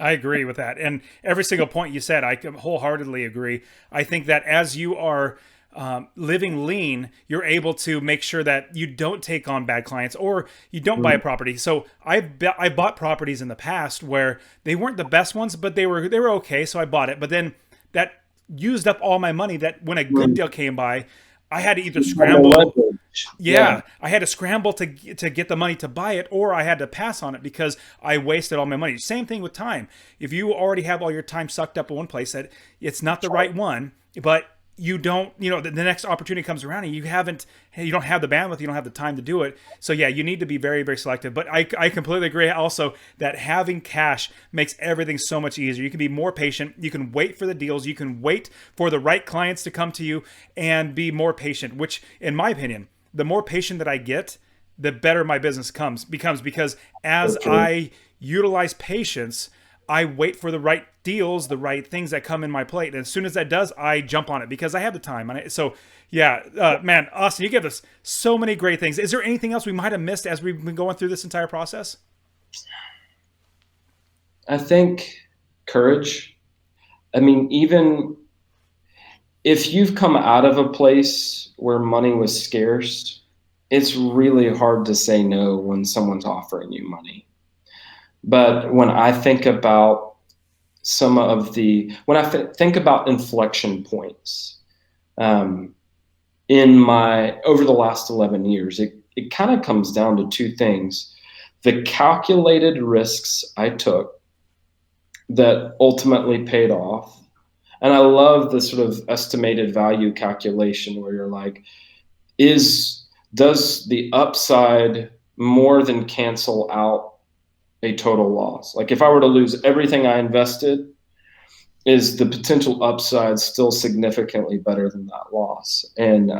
I agree with that. And every single point you said, I wholeheartedly agree. I think that as you are living lean, you're able to make sure that you don't take on bad clients or you don't buy a property. So I bought properties in the past where they weren't the best ones, but they were okay. So I bought it. But then that used up all my money. That when a good deal came by, I had to either scramble. Yeah, I had to scramble to get the money to buy it, or I had to pass on it because I wasted all my money. Same thing with time. If you already have all your time sucked up in one place, that it's not the right one, but you don't, the next opportunity comes around and you don't have the bandwidth, you don't have the time to do it. So yeah, you need to be very, very selective. But I completely agree also that having cash makes everything so much easier. You can be more patient. You can wait for the deals. You can wait for the right clients to come to you and be more patient, which in my opinion, the more patient that I get, the better my business becomes, because as I utilize patience, I wait for the right deals, the right things that come in my plate. And as soon as that does, I jump on it because I have the time. So, yeah, man, Austin, you give us so many great things. Is there anything else we might have missed as we've been going through this entire process? I think courage. I mean, even if you've come out of a place where money was scarce, it's really hard to say no when someone's offering you money. But when I think about think about inflection points um, in my over the last 11 years, it kind of comes down to two things: the calculated risks I took that ultimately paid off. And I love the sort of estimated value calculation where you're like, does the upside more than cancel out a total loss? Like if I were to lose everything I invested, is the potential upside still significantly better than that loss? And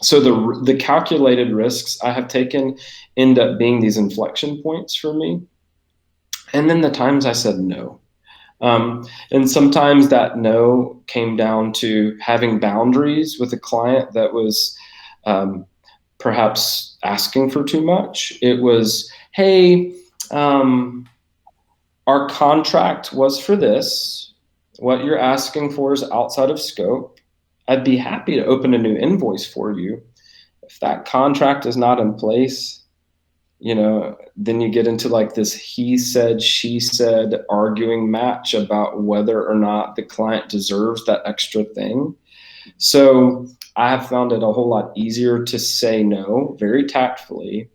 so the calculated risks I have taken end up being these inflection points for me. And then the times I said no. And sometimes that no came down to having boundaries with a client that was perhaps asking for too much. It was, hey, our contract was for this. What you're asking for is outside of scope. I'd be happy to open a new invoice for you. If that contract is not in place, then you get into like this he said, she said arguing match about whether or not the client deserves that extra thing. So I have found it a whole lot easier to say no very tactfully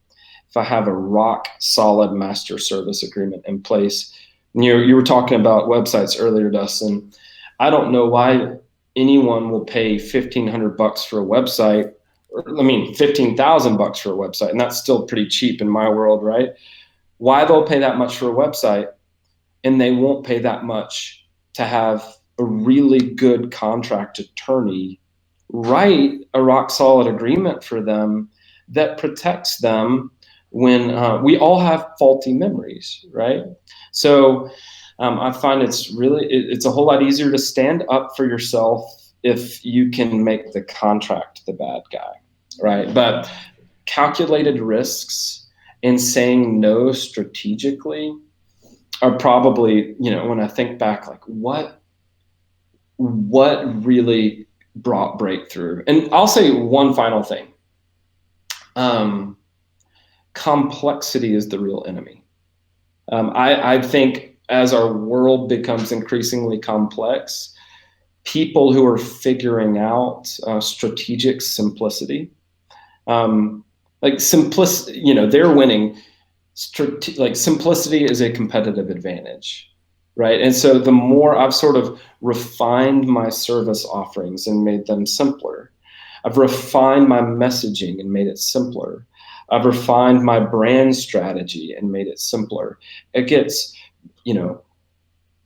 if I have a rock solid master service agreement in place. You were talking about websites earlier, Dustin. I don't know why anyone will pay $1,500 for a website. I mean, $15,000 for a website, and that's still pretty cheap in my world, right? Why they'll pay that much for a website, and they won't pay that much to have a really good contract attorney write a rock solid agreement for them that protects them when we all have faulty memories, right? So I find it's a whole lot easier to stand up for yourself if you can make the contract the bad guy, right? But calculated risks and saying no strategically are probably, when I think back, like what really brought breakthrough. And I'll say one final thing. Complexity is the real enemy. I think as our world becomes increasingly complex, people who are figuring out strategic simplicity, like simplicity, they're winning. Like simplicity is a competitive advantage, right? And so the more I've sort of refined my service offerings and made them simpler, I've refined my messaging and made it simpler. I've refined my brand strategy and made it simpler. It gets,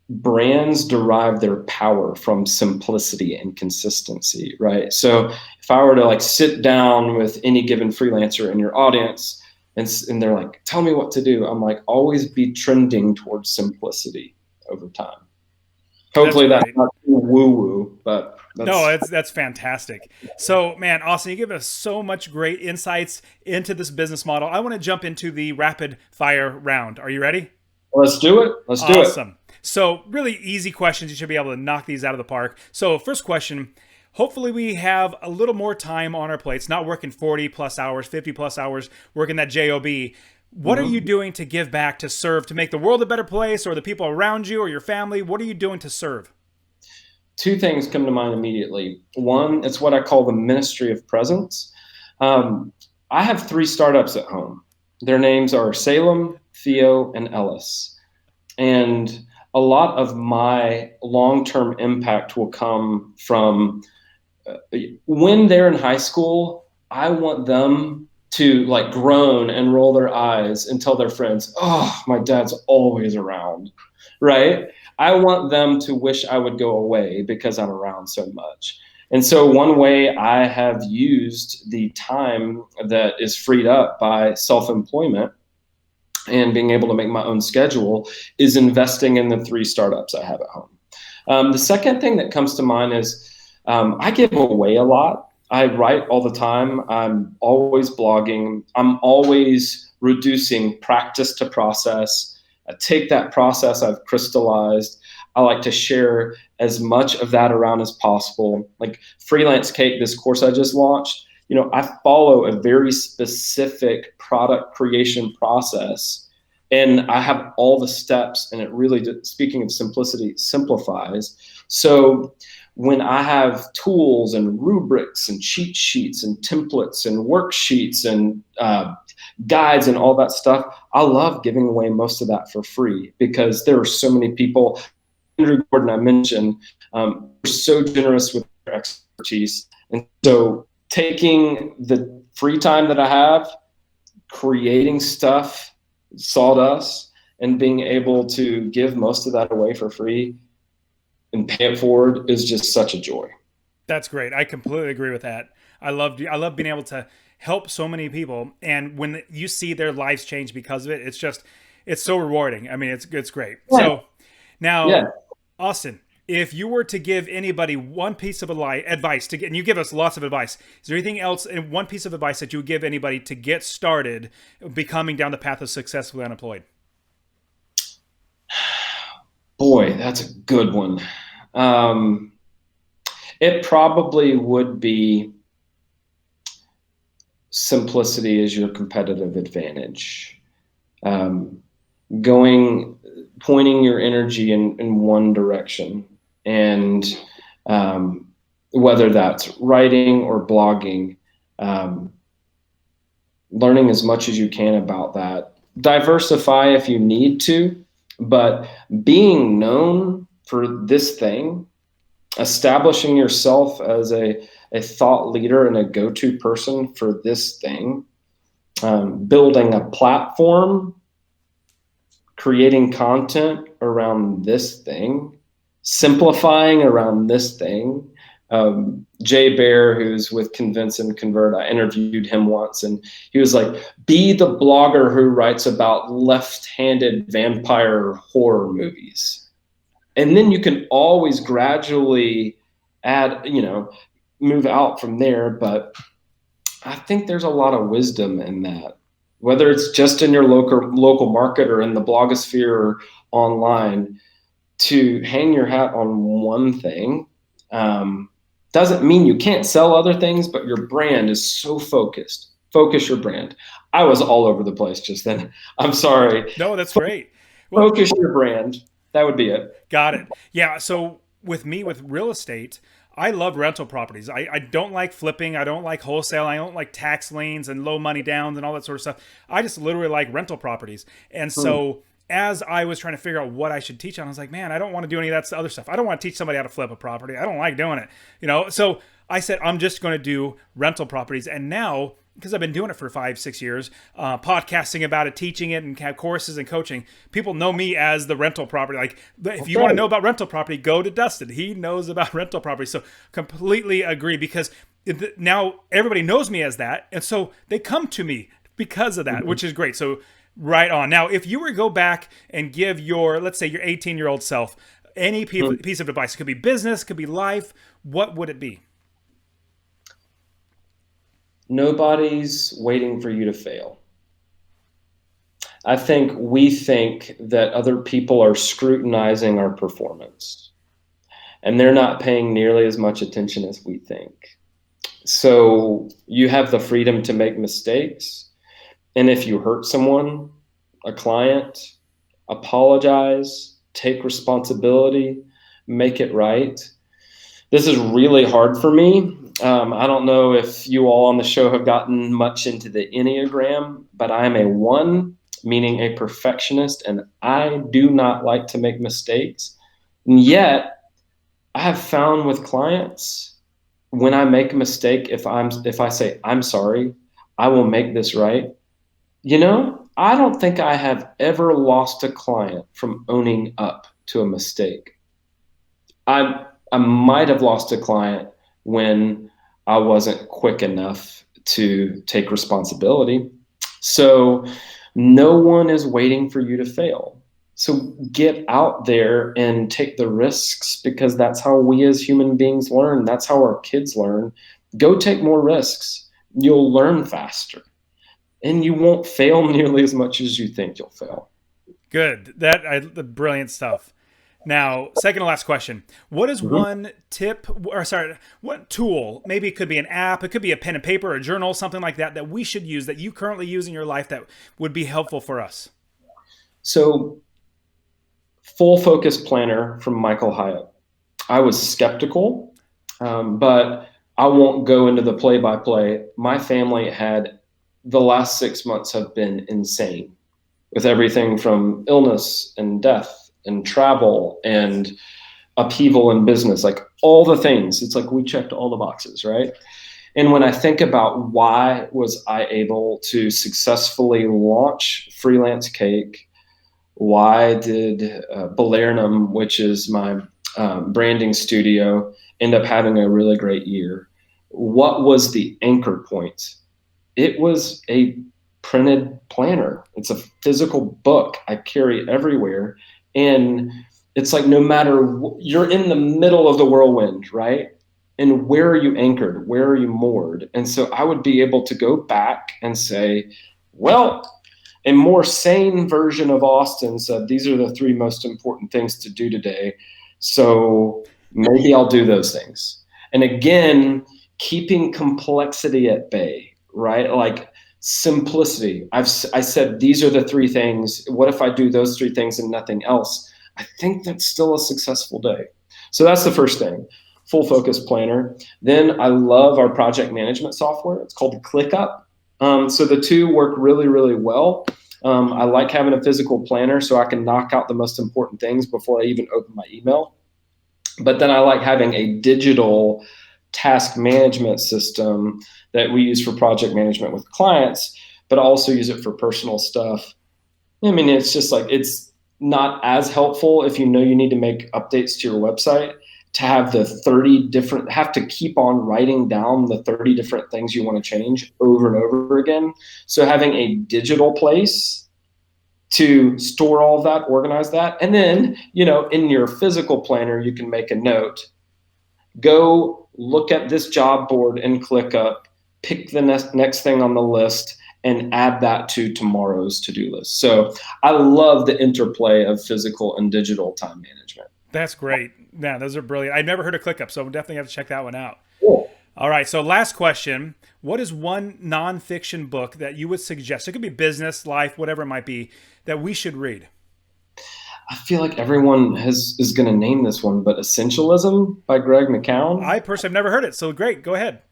brands derive their power from simplicity and consistency, right? So if I were to like sit down with any given freelancer in your audience and they're like, tell me what to do, I'm like, always be trending towards simplicity over time. Hopefully that's not too woo-woo, but no, that's fantastic. So, man, Austin, you give us so much great insights into this business model. I want to jump into the rapid fire round. Are you ready? Let's do it. Let's do it. Awesome. So, really easy questions. You should be able to knock these out of the park. So, first question. Hopefully we have a little more time on our plates, not working 40 plus hours, 50 plus hours, working that job. What are you doing to give back, to serve, to make the world a better place, or the people around you or your family? What are you doing to serve? Two things come to mind immediately. One, it's what I call the ministry of presence. I have 3 startups at home. Their names are Salem, Theo, and Ellis. And a lot of my long-term impact will come from when they're in high school. I want them to like groan and roll their eyes and tell their friends, oh, my dad's always around, right? I want them to wish I would go away because I'm around so much. And so one way I have used the time that is freed up by self-employment and being able to make my own schedule is investing in the 3 startups I have at home. The second thing that comes to mind is I give away a lot. I write all the time. I'm always blogging. I'm always reducing practice to process. I take that process I've crystallized. I like to share as much of that around as possible. Like Freelance Cake, this course I just launched, I follow a very specific product creation process, and I have all the steps, and it really, speaking of simplicity, simplifies. So when I have tools and rubrics and cheat sheets and templates and worksheets and guides and all that stuff, I love giving away most of that for free, because there are so many people. Andrew Gordon, I mentioned, so generous with their expertise. And so taking the free time that I have, creating stuff, sawdust, and being able to give most of that away for free and pay it forward is just such a joy. That's great. I completely agree with that. I love being able to help so many people, and when you see their lives change because of it, it's so rewarding. I mean, it's great. Yeah. So now, Yeah. Austin, if you were to give anybody one piece of advice to get, and you give us lots of advice, is there anything else, and one piece of advice that you would give anybody to get started becoming down the path of successfully unemployed? Boy, that's a good one. It probably would be simplicity is your competitive advantage. Um, pointing your energy in one direction, and whether that's writing or blogging, learning as much as you can about that. Diversify if you need to, but being known for this thing, establishing yourself as a thought leader and a go-to person for this thing, building a platform, creating content around this thing, simplifying around this thing. Jay Baer, who's with Convince and Convert, I interviewed him once, and he was like, be the blogger who writes about left-handed vampire horror movies. And then you can always gradually add, move out from there. But I think there's a lot of wisdom in that, whether it's just in your local market or in the blogosphere or online, to hang your hat on one thing. Doesn't mean you can't sell other things, but your brand is so focused. Focus your brand. I was all over the place just then. I'm sorry. No, that's great. Well, Focus your brand. That would be it. got it. Yeah. So with me, with real estate, I love rental properties. I don't like flipping. I don't like wholesale. I don't like tax liens and low money downs and all that sort of stuff. I just literally like rental properties. And so as I was trying to figure out what I should teach on, I was like, man, I don't want to do any of that other stuff. I don't want to teach somebody how to flip a property. I don't like doing it. So I said, I'm just going to do rental properties. And now, because I've been doing it for 5-6 years, podcasting about it, teaching it, and have courses and coaching, people know me as the rental property. Like, if you want to know about rental property, go to Dustin. He knows about rental property. So completely agree, because now everybody knows me as that. And so they come to me because of that, which is great. So right on. Now, if you were to go back and give let's say your 18-year-old self any piece of advice, it could be business, it could be life, what would it be? Nobody's waiting for you to fail. I think we think that other people are scrutinizing our performance, and they're not paying nearly as much attention as we think. So you have the freedom to make mistakes. And if you hurt someone, a client, apologize, take responsibility, make it right. This is really hard for me. I don't know if you all on the show have gotten much into the Enneagram, but I'm a 1, meaning a perfectionist, and I do not like to make mistakes. And yet, I have found with clients, when I make a mistake, if I say, I'm sorry, I will make this right. I don't think I have ever lost a client from owning up to a mistake. I might have lost a client when I wasn't quick enough to take responsibility. So No one is waiting for you to fail. So get out there and take the risks, because that's how we as human beings learn. That's how our kids learn. Go take more risks. You'll learn faster and you won't fail nearly as much as you think you'll fail. Good. Brilliant stuff. Now, second to last question. What is Mhm. one tip, or sorry, what tool, maybe it could be an app, it could be a pen and paper, a journal, something like that, that we should use, that you currently use in your life that would be helpful for us? So, Full Focus Planner from Michael Hyatt. I was skeptical, but I won't go into the play by play. My family had the last 6 months have been insane, with everything from illness and death and travel and upheaval in business, like all the things. It's like we checked all the boxes, right? And when I think about why was I able to successfully launch Freelance Cake, why did Balernum, which is my branding studio, end up having a really great year? What was the anchor point? It was a printed planner. It's a physical book I carry everywhere. And it's like no matter, you're in the middle of the whirlwind, right? And where are you anchored? Where are you moored? And so I would be able to go back and say, well, a more sane version of Austin said, these are the three most important things to do today. So maybe I'll do those things. And again, keeping complexity at bay, right? Like simplicity. I said, these are the three things. What if I do those three things and nothing else? I think that's still a successful day. So that's the first thing. Full Focus Planner. Then I love our project management software. It's called ClickUp. So the two work really, really well. I like having a physical planner so I can knock out the most important things before I even open my email. But then I like having a digital task management system that we use for project management with clients, but I also use it for personal stuff. I mean, it's just like, it's not as helpful if you know you need to make updates to your website to have the 30 different, have to keep on writing down the 30 different things you want to change over and over again. So having a digital place to store all of that, organize that. And then, in your physical planner, you can make a note. Go look at this job board and ClickUp, pick the next thing on the list, and add that to tomorrow's to-do list. So I love the interplay of physical and digital time management. That's great. Yeah, those are brilliant. I've never heard of ClickUp, so we'll definitely have to check that one out. Cool. All right, so last question. What is one nonfiction book that you would suggest? It could be business, life, whatever it might be, that we should read. I feel like everyone is going to name this one, but Essentialism by Greg McKeown. I personally have never heard it, so great. Go ahead.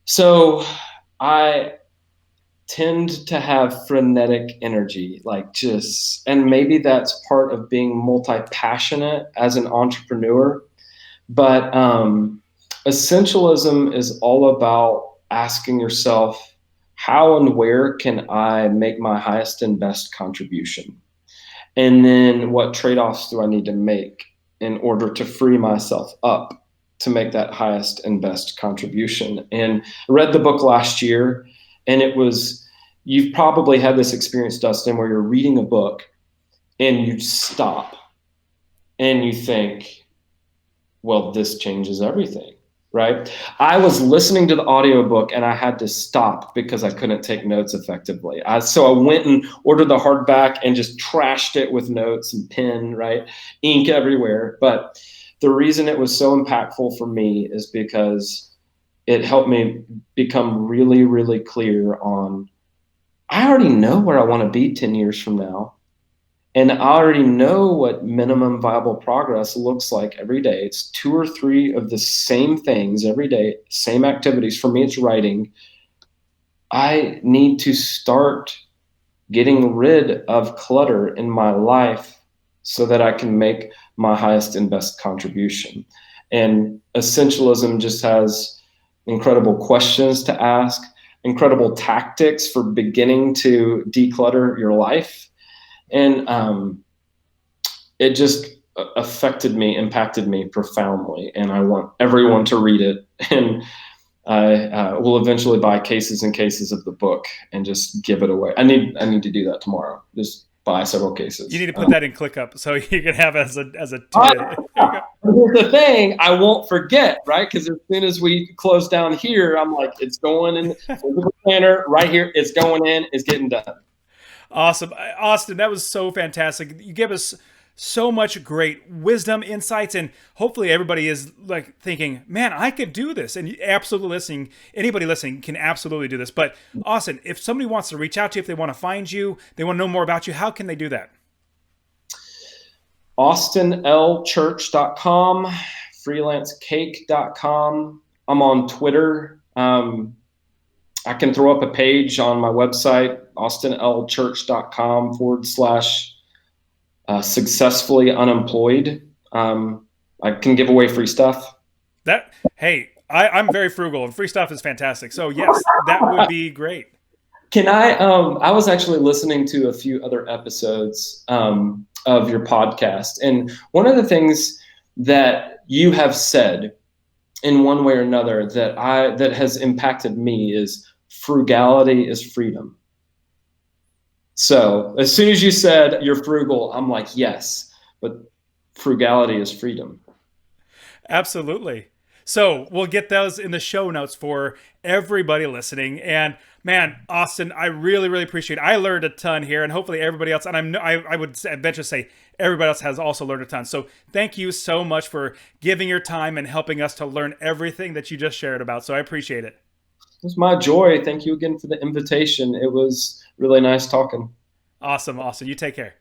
So I tend to have frenetic energy, like and maybe that's part of being multi-passionate as an entrepreneur. But essentialism is all about asking yourself, how and where can I make my highest and best contribution? And then what trade-offs do I need to make in order to free myself up to make that highest and best contribution? And I read the book last year, and you've probably had this experience, Dustin, where you're reading a book and you stop and you think, well, this changes everything, right? I was listening to the audiobook and I had to stop because I couldn't take notes effectively. So I went and ordered the hardback and just trashed it with notes and pen, right? Ink everywhere. But the reason it was so impactful for me is because it helped me become really, really clear on, I already know where I want to be 10 years from now. And I already know what minimum viable progress looks like every day. It's 2 or 3 of the same things every day, same activities. For me, it's writing. I need to start getting rid of clutter in my life so that I can make my highest and best contribution. And essentialism just has incredible questions to ask, incredible tactics for beginning to declutter your life. And it just impacted me profoundly. And I want everyone to read it. And I will eventually buy cases and cases of the book and just give it away. I need to do that tomorrow. Just buy several cases. You need to put that in ClickUp so you can have as a Here's the thing, I won't forget, right? Because as soon as we close down here, I'm like, it's going in the planner right here. It's going in. It's getting done. Awesome. Austin, that was so fantastic. You gave us so much great wisdom, insights, and hopefully everybody is like thinking, man, I could do this. And absolutely listening, anybody listening can absolutely do this. But Austin, if somebody wants to reach out to you, if they want to find you, they want to know more about you, how can they do that? AustinLChurch.com, freelancecake.com. I'm on Twitter. I can throw up a page on my website, austinlchurch.com/successfully unemployed. I can give away free stuff. I'm very frugal and free stuff is fantastic. So yes, that would be great. Can I was actually listening to a few other episodes of your podcast. And one of the things that you have said in one way or another that has impacted me is frugality is freedom. So as soon as you said you're frugal, I'm like, yes, but frugality is freedom. Absolutely. So we'll get those in the show notes for everybody listening. And man, Austin, I really, really appreciate it. I learned a ton here, and hopefully everybody else, and I would venture to say everybody else has also learned a ton. So thank you so much for giving your time and helping us to learn everything that you just shared about. So I appreciate it. It was my joy. Thank you again for the invitation. It was really nice talking. Awesome. You take care.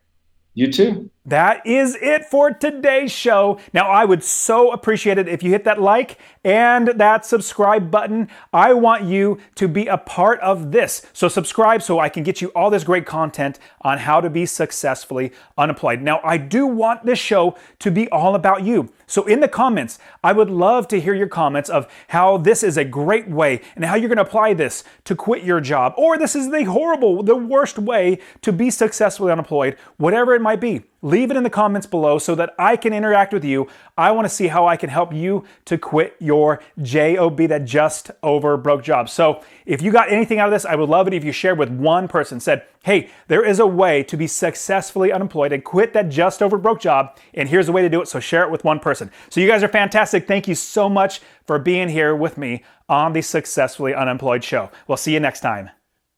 You too. That is it for today's show. Now, I would so appreciate it if you hit that like and that subscribe button. I want you to be a part of this. So subscribe so I can get you all this great content on how to be successfully unemployed. Now, I do want this show to be all about you. So in the comments, I would love to hear your comments of how this is a great way and how you're going to apply this to quit your job, or this is the worst way to be successfully unemployed, whatever it might be. Leave it in the comments below so that I can interact with you. I want to see how I can help you to quit your JOB, that just over broke job. So if you got anything out of this, I would love it if you shared with one person, said, hey, there is a way to be successfully unemployed and quit that just over broke job, and here's the way to do it. So share it with one person. So you guys are fantastic. Thank you so much for being here with me on the Successfully Unemployed show. We'll see you next time.